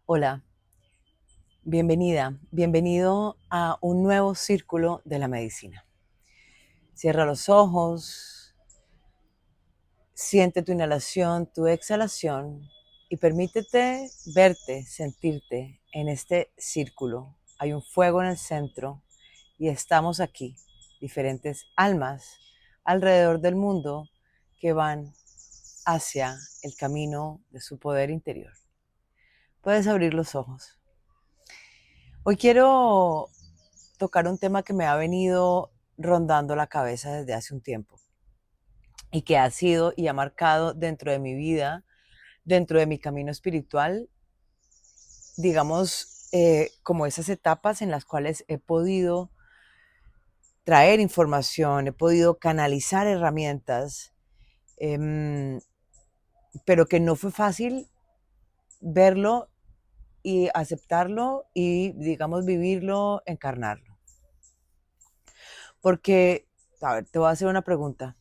Hola, bienvenida, bienvenido a un nuevo círculo de la medicina. Cierra los ojos, siente tu inhalación, tu exhalación y permítete verte, sentirte en este círculo. Hay un fuego en el centro y estamos aquí, diferentes almas alrededor del mundo que van hacia el camino de su poder interior. Puedes abrir los ojos. Hoy quiero tocar un tema que me ha venido rondando la cabeza desde hace un tiempo y que ha sido y ha marcado dentro de mi vida, dentro de mi camino espiritual, digamos, como esas etapas en las cuales he podido traer información, he podido canalizar herramientas, em, pero que no fue fácil verlo y aceptarlo y, digamos, vivirlo, encarnarlo. Porque, a ver, te voy a hacer una pregunta.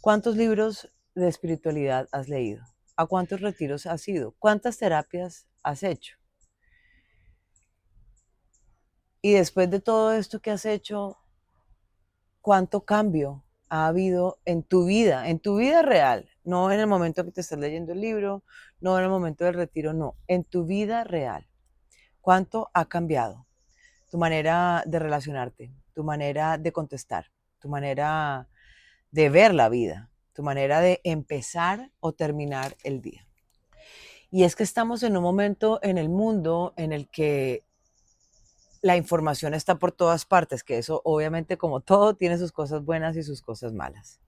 ¿Cuántos libros de espiritualidad has leído? ¿A cuántos retiros has ido? ¿Cuántas terapias has hecho? Y después de todo esto que has hecho, ¿cuánto cambio ha habido en tu vida real? No en el momento que te estás leyendo el libro, no en el momento del retiro, no, en tu vida real. ¿Cuánto ha cambiado tu manera de relacionarte, tu manera de contestar, tu manera de ver la vida, tu manera de empezar o terminar el día? Y es que estamos en un momento en el mundo en el que la información está por todas partes, que eso obviamente como todo tiene sus cosas buenas y sus cosas malas.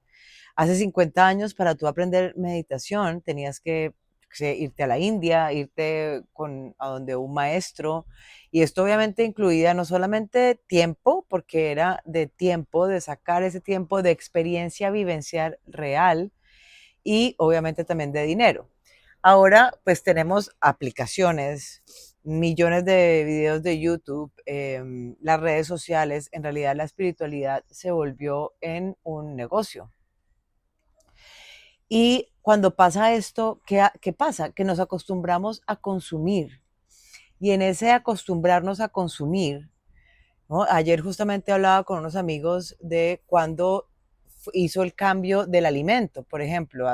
Hace 50 años para tú aprender meditación tenías que irte a la India, irte a donde un maestro, y esto obviamente incluía no solamente tiempo, porque era de tiempo, de sacar ese tiempo de experiencia vivencial real, y obviamente también de dinero. Ahora pues tenemos aplicaciones, millones de videos de YouTube, las redes sociales. En realidad la espiritualidad se volvió en un negocio. Y cuando pasa esto, ¿qué pasa? Que nos acostumbramos a consumir. Y en ese acostumbrarnos a consumir, ¿no? Ayer justamente hablaba con unos amigos de cuando hizo el cambio del alimento. Por ejemplo,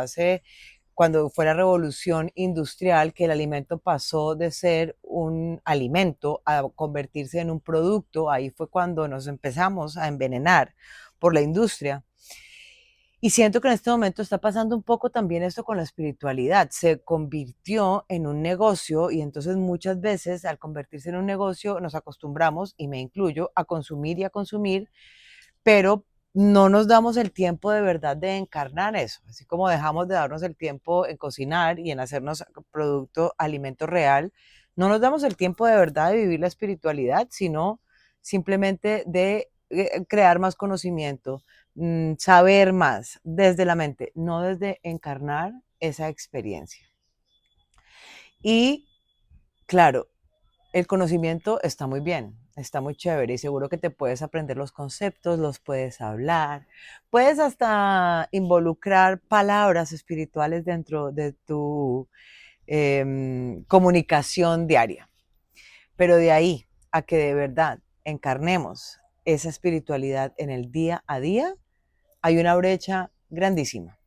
cuando fue la revolución industrial, que el alimento pasó de ser un alimento a convertirse en un producto, ahí fue cuando nos empezamos a envenenar por la industria. Y siento que en este momento está pasando un poco también esto con la espiritualidad. Se convirtió en un negocio y entonces muchas veces al convertirse en un negocio nos acostumbramos, y me incluyo, a consumir, pero no nos damos el tiempo de verdad de encarnar eso. Así como dejamos de darnos el tiempo en cocinar y en hacernos producto, alimento real, no nos damos el tiempo de verdad de vivir la espiritualidad, sino simplemente de crear más conocimiento, saber más desde la mente, no desde encarnar esa experiencia. Y claro, el conocimiento está muy bien, está muy chévere y seguro que te puedes aprender los conceptos, los puedes hablar, puedes hasta involucrar palabras espirituales dentro de tu comunicación diaria. Pero de ahí a que de verdad encarnemos esa espiritualidad en el día a día, hay una brecha grandísima.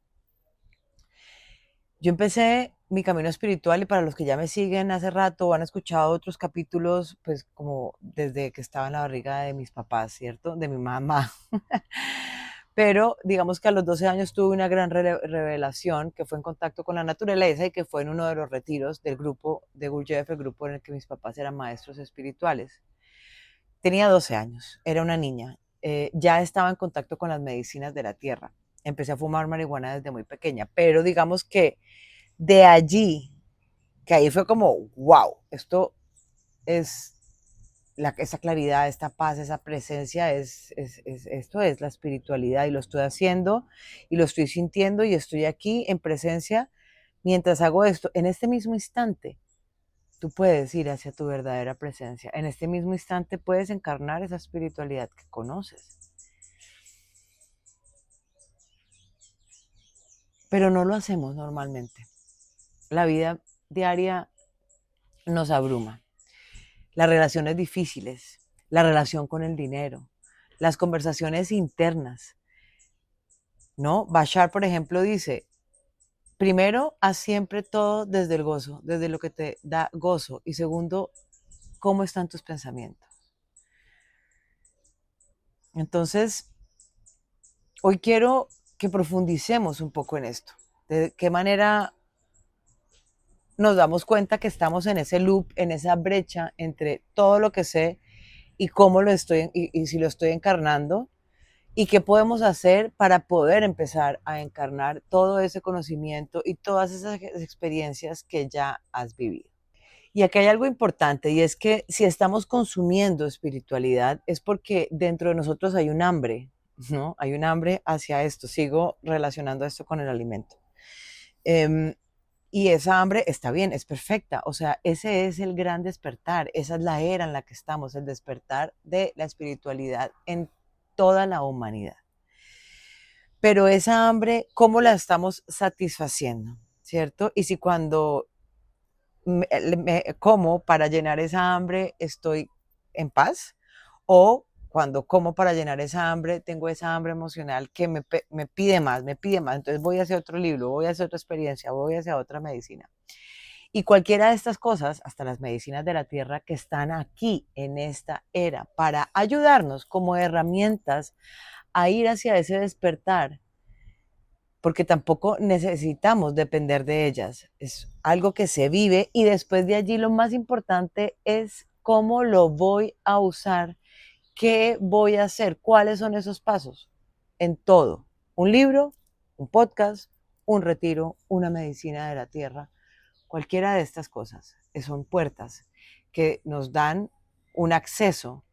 Yo empecé mi camino espiritual, y para los que ya me siguen hace rato o han escuchado otros capítulos, pues como desde que estaba en la barriga de mis papás, ¿cierto? De mi mamá. Pero digamos que a los 12 años tuve una gran revelación que fue en contacto con la naturaleza y que fue en uno de los retiros del grupo de Gurdjieff, el grupo en el que mis papás eran maestros espirituales. Tenía 12 años, era una niña, ya estaba en contacto con las medicinas de la tierra. Empecé a fumar marihuana desde muy pequeña, pero digamos que de allí, que ahí fue como, wow, esto es, esa claridad, esta paz, esa presencia, esto es la espiritualidad, y lo estoy haciendo y lo estoy sintiendo y estoy aquí en presencia mientras hago esto. En este mismo instante, tú puedes ir hacia tu verdadera presencia. En este mismo instante puedes encarnar esa espiritualidad que conoces. Pero no lo hacemos normalmente. La vida diaria nos abruma. Las relaciones difíciles, la relación con el dinero, las conversaciones internas, ¿no? Bashar, por ejemplo, dice, primero, haz siempre todo desde el gozo, desde lo que te da gozo. Y segundo, ¿cómo están tus pensamientos? Entonces, hoy quiero que profundicemos un poco en esto. De qué manera nos damos cuenta que estamos en ese loop, en esa brecha entre todo lo que sé y cómo lo estoy, y si lo estoy encarnando, y qué podemos hacer para poder empezar a encarnar todo ese conocimiento y todas esas experiencias que ya has vivido. Y aquí hay algo importante, y es que si estamos consumiendo espiritualidad es porque dentro de nosotros hay un hambre, ¿no? Hay un hambre hacia esto. Sigo relacionando esto con el alimento. Em, y esa hambre está bien, es perfecta. O sea, ese es el gran despertar. Esa es la era en la que estamos, el despertar de la espiritualidad en toda la humanidad. Pero esa hambre, ¿cómo la estamos satisfaciendo? ¿Cierto? Y si cuando como para llenar esa hambre estoy en paz, o cuando como para llenar esa hambre tengo esa hambre emocional que me pide más, me pide más, entonces voy hacia otro libro, voy hacia otra experiencia, voy hacia otra medicina. Y cualquiera de estas cosas, hasta las medicinas de la tierra que están aquí en esta era para ayudarnos como herramientas a ir hacia ese despertar, porque tampoco necesitamos depender de ellas. Es algo que se vive y después de allí lo más importante es cómo lo voy a usar, qué voy a hacer, cuáles son esos pasos en todo. Un libro, un podcast, un retiro, una medicina de la tierra, cualquiera de estas cosas son puertas que nos dan un acceso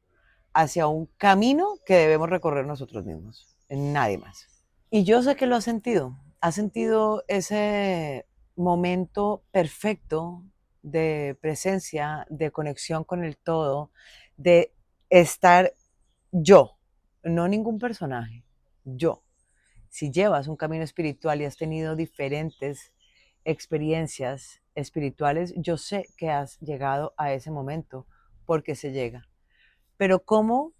hacia un camino que debemos recorrer nosotros mismos, nadie más. Y yo sé que lo has sentido ese momento perfecto de presencia, de conexión con el todo, de estar yo, no ningún personaje, yo. Si llevas un camino espiritual y has tenido diferentes experiencias espirituales, yo sé que has llegado a ese momento porque se llega. Pero ¿cómo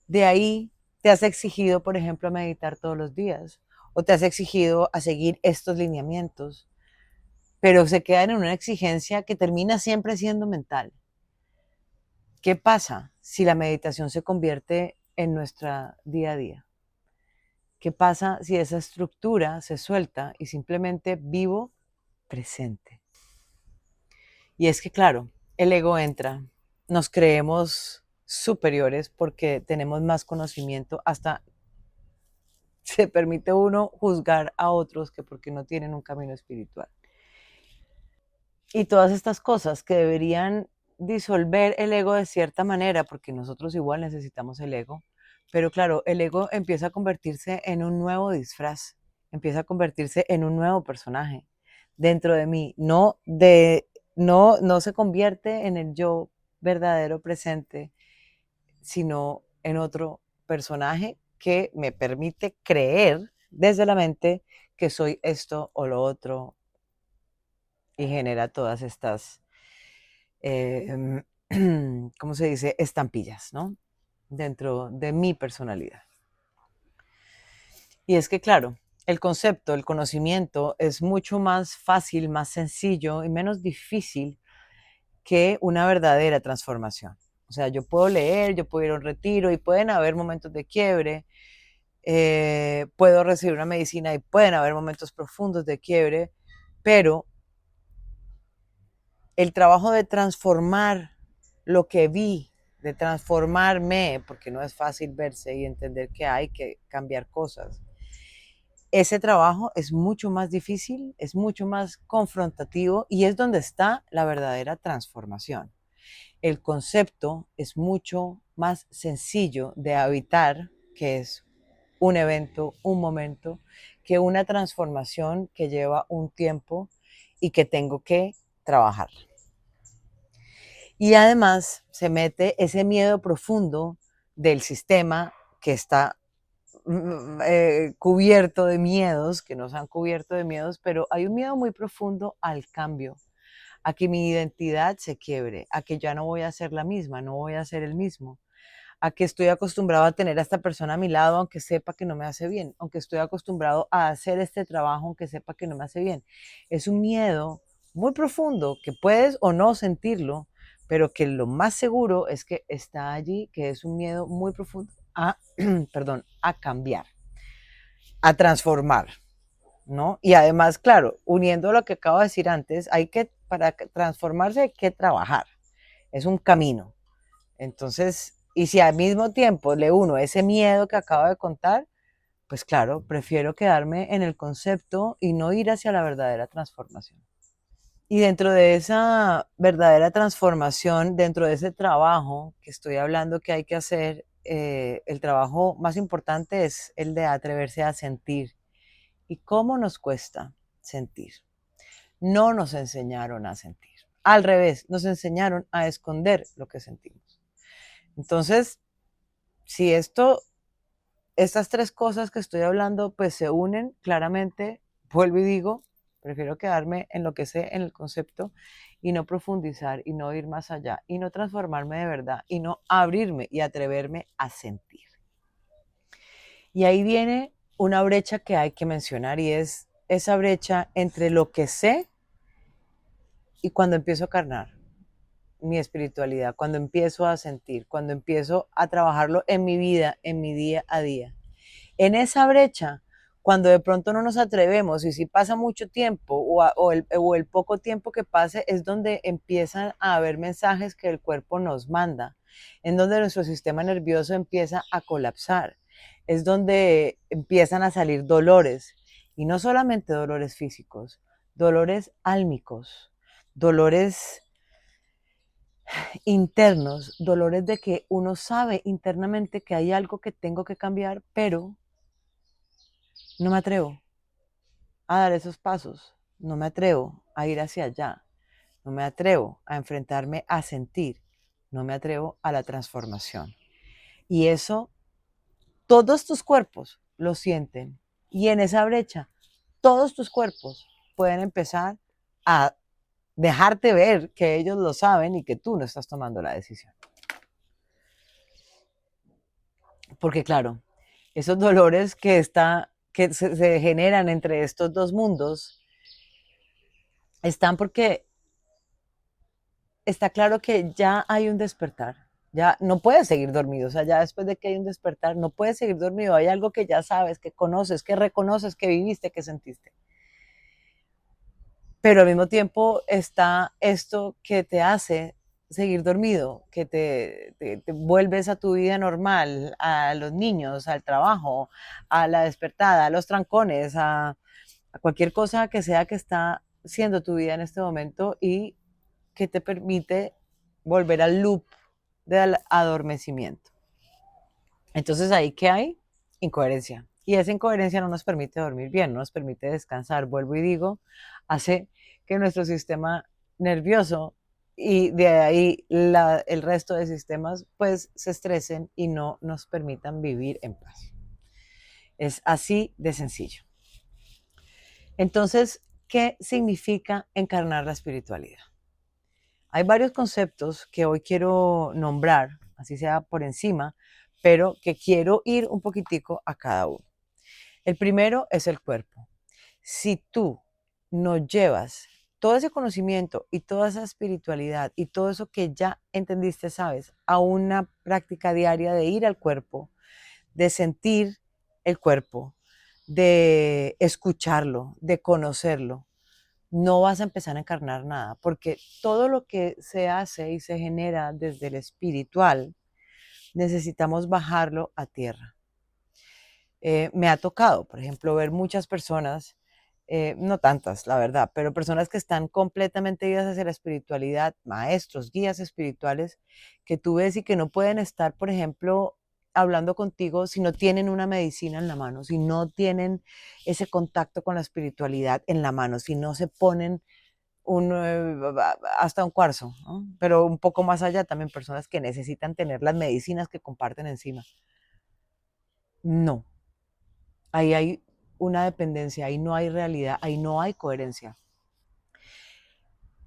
de ahí te has exigido, por ejemplo, a meditar todos los días? ¿O te has exigido a seguir estos lineamientos? Pero se quedan en una exigencia que termina siempre siendo mental. ¿Qué pasa si la meditación se convierte en nuestra día a día? ¿Qué pasa si esa estructura se suelta y simplemente vivo presente? Y es que, claro, el ego entra, nos creemos superiores porque tenemos más conocimiento, hasta se permite uno juzgar a otros que porque no tienen un camino espiritual. Y todas estas cosas que deberían disolver el ego de cierta manera, porque nosotros igual necesitamos el ego, pero claro, el ego empieza a convertirse en un nuevo disfraz, empieza a convertirse en un nuevo personaje dentro de mí, no se convierte en el yo verdadero presente, sino en otro personaje que me permite creer desde la mente que soy esto o lo otro y genera todas estas, eh, ¿cómo se dice? Estampillas, ¿no? Dentro de mi personalidad. Y es que, claro, el concepto, el conocimiento es mucho más fácil, más sencillo y menos difícil que una verdadera transformación. O sea, yo puedo leer, yo puedo ir a un retiro y pueden haber momentos de quiebre, puedo recibir una medicina y pueden haber momentos profundos de quiebre, pero el trabajo de transformar lo que vi, de transformarme, porque no es fácil verse y entender que hay que cambiar cosas. Ese trabajo es mucho más difícil, es mucho más confrontativo y es donde está la verdadera transformación. El concepto es mucho más sencillo de habitar, que es un evento, un momento, que una transformación que lleva un tiempo y que tengo que trabajar. Y además se mete ese miedo profundo del sistema que está cubierto de miedos, que nos han cubierto de miedos, pero hay un miedo muy profundo al cambio, a que mi identidad se quiebre, a que ya no voy a ser la misma, no voy a ser el mismo, a que estoy acostumbrado a tener a esta persona a mi lado aunque sepa que no me hace bien, aunque estoy acostumbrado a hacer este trabajo aunque sepa que no me hace bien. Es un miedo muy profundo que puedes o no sentirlo, pero que lo más seguro es que está allí, que es un miedo muy profundo a, perdón, a cambiar, a transformar, ¿no? Y además, claro, uniendo lo que acabo de decir antes, para transformarse hay que trabajar, es un camino. Entonces, y si al mismo tiempo le uno ese miedo que acabo de contar, pues claro, prefiero quedarme en el concepto y no ir hacia la verdadera transformación. Y dentro de esa verdadera transformación, dentro de ese trabajo que estoy hablando que hay que hacer, el trabajo más importante es el de atreverse a sentir. ¿Y cómo nos cuesta sentir? No nos enseñaron a sentir. Al revés, nos enseñaron a esconder lo que sentimos. Entonces, si estas tres cosas que estoy hablando, pues se unen claramente, vuelvo y digo, prefiero quedarme en lo que sé, en el concepto, y no profundizar, y no ir más allá, y no transformarme de verdad, y no abrirme y atreverme a sentir. Y ahí viene una brecha que hay que mencionar, y es esa brecha entre lo que sé y cuando empiezo a carnar mi espiritualidad, cuando empiezo a sentir, cuando empiezo a trabajarlo en mi vida, en mi día a día. En esa brecha, cuando de pronto no nos atrevemos y si pasa mucho tiempo o el poco tiempo que pase, es donde empiezan a haber mensajes que el cuerpo nos manda, en donde nuestro sistema nervioso empieza a colapsar, es donde empiezan a salir dolores, y no solamente dolores físicos, dolores álmicos, dolores internos, dolores de que uno sabe internamente que hay algo que tengo que cambiar, pero no me atrevo a dar esos pasos, no me atrevo a ir hacia allá, no me atrevo a enfrentarme a sentir, no me atrevo a la transformación. Y eso, todos tus cuerpos lo sienten. Y en esa brecha, todos tus cuerpos pueden empezar a dejarte ver que ellos lo saben y que tú no estás tomando la decisión. Porque claro, esos dolores que se generan entre estos dos mundos están porque está claro que ya hay un despertar. Ya no puedes seguir dormido, o sea, ya después de que hay un despertar, no puedes seguir dormido. Hay algo que ya sabes, que conoces, que reconoces, que viviste, que sentiste. Pero al mismo tiempo está esto que te hace seguir dormido, que te vuelves a tu vida normal, a los niños, al trabajo, a la despertada, a los trancones, a cualquier cosa que sea que está siendo tu vida en este momento y que te permite volver al loop del adormecimiento. Entonces ahí qué hay incoherencia. Y esa incoherencia no nos permite dormir bien, no nos permite descansar. Vuelvo y digo, hace que nuestro sistema nervioso y de ahí el resto de sistemas pues se estresen y no nos permitan vivir en paz. Es así de sencillo. Entonces, ¿qué significa encarnar la espiritualidad? Hay varios conceptos que hoy quiero nombrar, así sea por encima, pero que quiero ir un poquitico a cada uno. El primero es el cuerpo. Si tú no llevas todo ese conocimiento y toda esa espiritualidad y todo eso que ya entendiste, sabes, a una práctica diaria de ir al cuerpo, de sentir el cuerpo, de escucharlo, de conocerlo, no vas a empezar a encarnar nada, porque todo lo que se hace y se genera desde el espiritual, necesitamos bajarlo a tierra. Me ha tocado, por ejemplo, ver muchas personas, no tantas, la verdad, pero personas que están completamente idas hacia la espiritualidad, maestros, guías espirituales, que tú ves y que no pueden estar, por ejemplo, hablando contigo si no tienen una medicina en la mano, si no tienen ese contacto con la espiritualidad en la mano, si no se ponen hasta un cuarzo, ¿no? Pero un poco más allá también personas que necesitan tener las medicinas que comparten encima. No, ahí hay una dependencia, ahí no hay realidad, ahí no hay coherencia.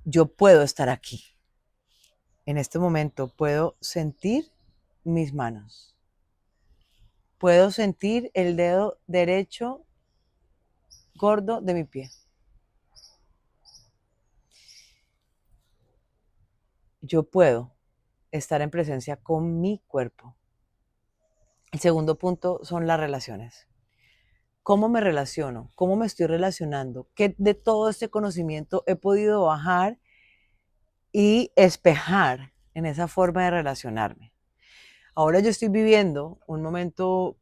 yo puedo estar aquí. En este momento puedo sentir mis manos. Puedo sentir el dedo derecho gordo de mi pie. Yo puedo estar en presencia con mi cuerpo. El segundo punto son las relaciones. ¿Cómo me relaciono? ¿Cómo me estoy relacionando? ¿Qué de todo este conocimiento he podido bajar y espejar en esa forma de relacionarme? Ahora yo estoy viviendo un momento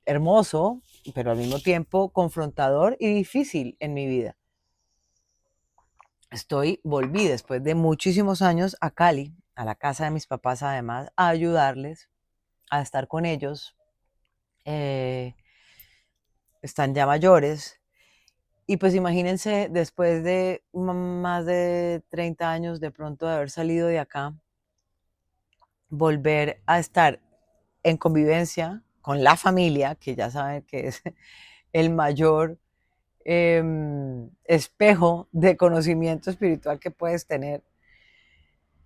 hermoso, pero al mismo tiempo confrontador y difícil en mi vida. Volví después de muchísimos años a Cali, a la casa de mis papás además, a ayudarles, a estar con ellos. Están ya mayores. Y pues imagínense, después de más de 30 años de pronto de haber salido de acá, volver a estar en convivencia con la familia, que ya saben que es el mayor espejo de conocimiento espiritual que puedes tener,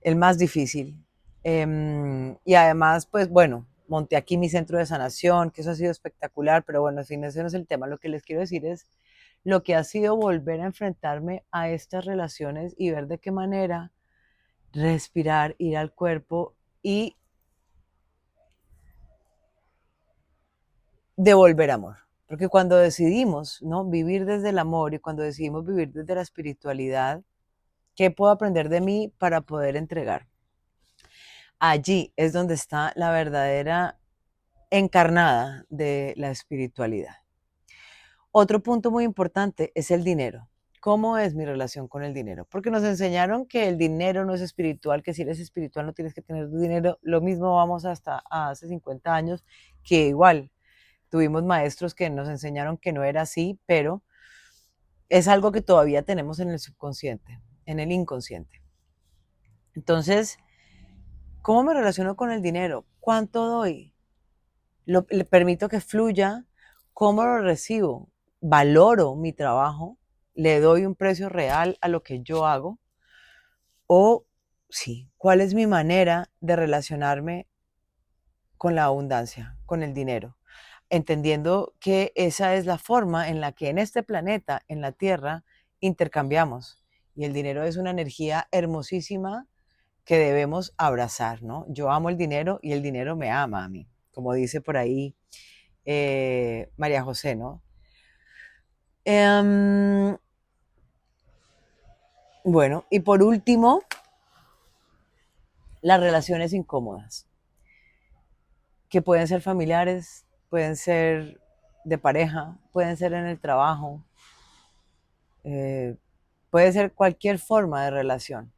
el más difícil. Y además, pues bueno, monté aquí mi centro de sanación, que eso ha sido espectacular, pero bueno, en fin, ese no es el tema. Lo que les quiero decir es lo que ha sido volver a enfrentarme a estas relaciones y ver de qué manera respirar, ir al cuerpo y devolver amor. Porque cuando decidimos, ¿no?, vivir desde el amor y cuando decidimos vivir desde la espiritualidad, ¿qué puedo aprender de mí para poder entregar? Allí es donde está la verdadera encarnada de la espiritualidad. Otro punto muy importante es el dinero. ¿Cómo es mi relación con el dinero? Porque nos enseñaron que el dinero no es espiritual, que si eres espiritual no tienes que tener dinero. Lo mismo vamos hasta hace 50 años, que igual tuvimos maestros que nos enseñaron que no era así, pero es algo que todavía tenemos en el subconsciente, en el inconsciente. Entonces, ¿cómo me relaciono con el dinero? ¿Cuánto doy? ¿Le permito que fluya? ¿Cómo lo recibo? ¿Valoro mi trabajo? ¿Le doy un precio real a lo que yo hago? O sí, ¿cuál es mi manera de relacionarme con la abundancia, con el dinero? Entendiendo que esa es la forma en la que en este planeta, en la Tierra, intercambiamos. Y el dinero es una energía hermosísima que debemos abrazar, ¿no? Yo amo el dinero y el dinero me ama a mí, como dice por ahí María José, ¿no? Em, bueno, y por último, las relaciones incómodas, que pueden ser familiares, pueden ser de pareja, pueden ser en el trabajo, eh, puede ser cualquier forma de relación.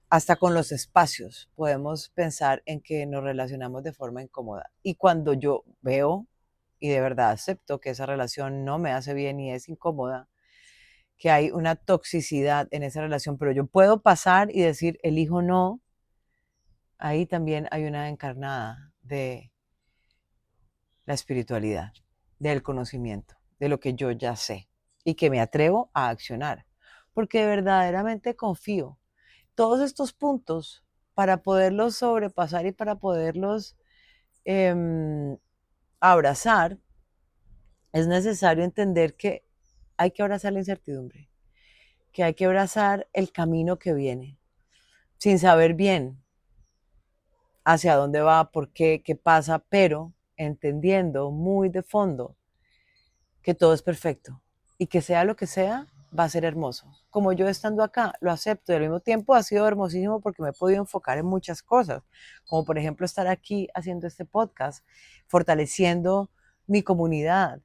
Hasta con los espacios podemos pensar en que nos relacionamos de forma incómoda. Y cuando yo veo y de verdad acepto que esa relación no me hace bien y es incómoda, que hay una toxicidad en esa relación, pero yo puedo pasar y decir, elijo no, ahí también hay una encarnada de la espiritualidad, del conocimiento, de lo que yo ya sé y que me atrevo a accionar, porque verdaderamente confío. Todos estos puntos, para poderlos sobrepasar y para poderlos em, abrazar, es necesario entender que hay que abrazar la incertidumbre, que hay que abrazar el camino que viene, sin saber bien hacia dónde va, por qué, qué pasa, pero entendiendo muy de fondo que todo es perfecto y que sea lo que sea, va a ser hermoso. Como yo estando acá, lo acepto y al mismo tiempo ha sido hermosísimo porque me he podido enfocar en muchas cosas, como por ejemplo estar aquí haciendo este podcast, fortaleciendo mi comunidad,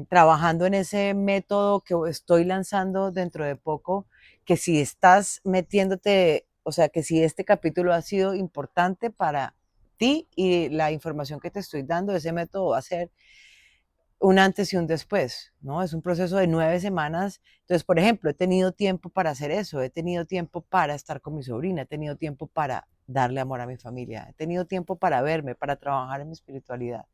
trabajando en ese método que estoy lanzando dentro de poco, que si estás metiéndote, o sea, que si este capítulo ha sido importante para ti y la información que te estoy dando, ese método va a ser un antes y un después, ¿no? Es un proceso de 9 semanas. Entonces, por ejemplo, he tenido tiempo para hacer eso, he tenido tiempo para estar con mi sobrina, he tenido tiempo para darle amor a mi familia, he tenido tiempo para verme, para trabajar en mi espiritualidad.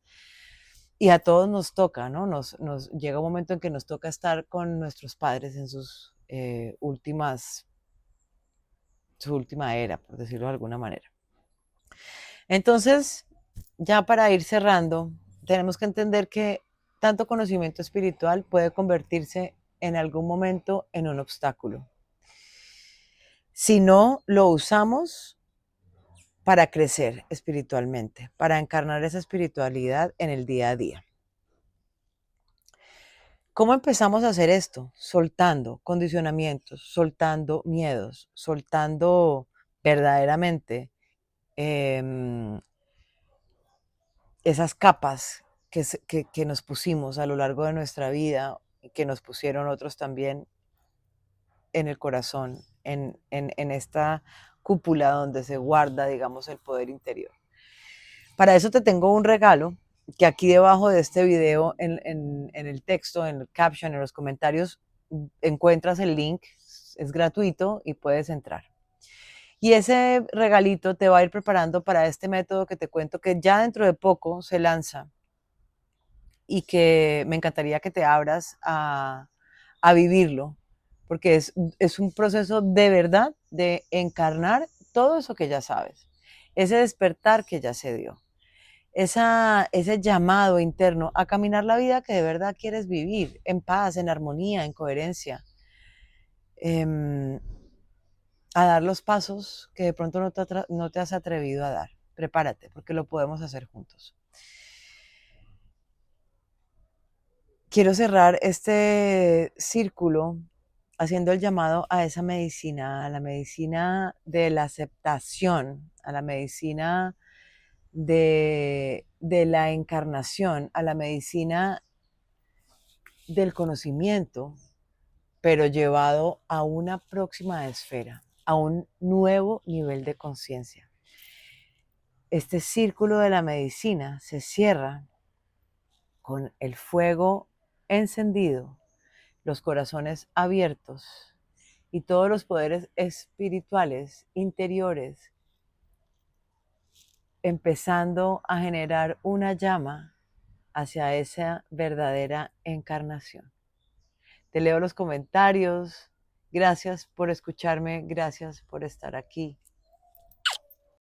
Y a todos nos toca, ¿no? Nos llega un momento en que nos toca estar con nuestros padres en sus su última era, por decirlo de alguna manera. Entonces, ya para ir cerrando, tenemos que entender que tanto conocimiento espiritual puede convertirse en algún momento en un obstáculo. Si no lo usamos para crecer espiritualmente, para encarnar esa espiritualidad en el día a día. ¿Cómo empezamos a hacer esto? Soltando condicionamientos, soltando miedos, soltando verdaderamente esas capas que nos pusimos a lo largo de nuestra vida, que nos pusieron otros también en el corazón, en esta cúpula donde se guarda, digamos, el poder interior. Para eso te tengo un regalo que aquí debajo de este video, en el texto, en el caption, en los comentarios, encuentras el link, es gratuito y puedes entrar. Y ese regalito te va a ir preparando para este método que te cuento que ya dentro de poco se lanza y que me encantaría que te abras a vivirlo, porque es un proceso de verdad de encarnar todo eso que ya sabes, ese despertar que ya se dio, ese llamado interno a caminar la vida que de verdad quieres vivir, en paz, en armonía, en coherencia, a dar los pasos que de pronto no te has atrevido a dar. Prepárate, porque lo podemos hacer juntos. Quiero cerrar este círculo haciendo el llamado a esa medicina, a la medicina de la aceptación, a la medicina de la encarnación, a la medicina del conocimiento, pero llevado a una próxima esfera, a un nuevo nivel de conciencia. Este círculo de la medicina se cierra con el fuego encendido, los corazones abiertos y todos los poderes espirituales interiores empezando a generar una llama hacia esa verdadera encarnación. Te leo los comentarios. Gracias por escucharme, gracias por estar aquí.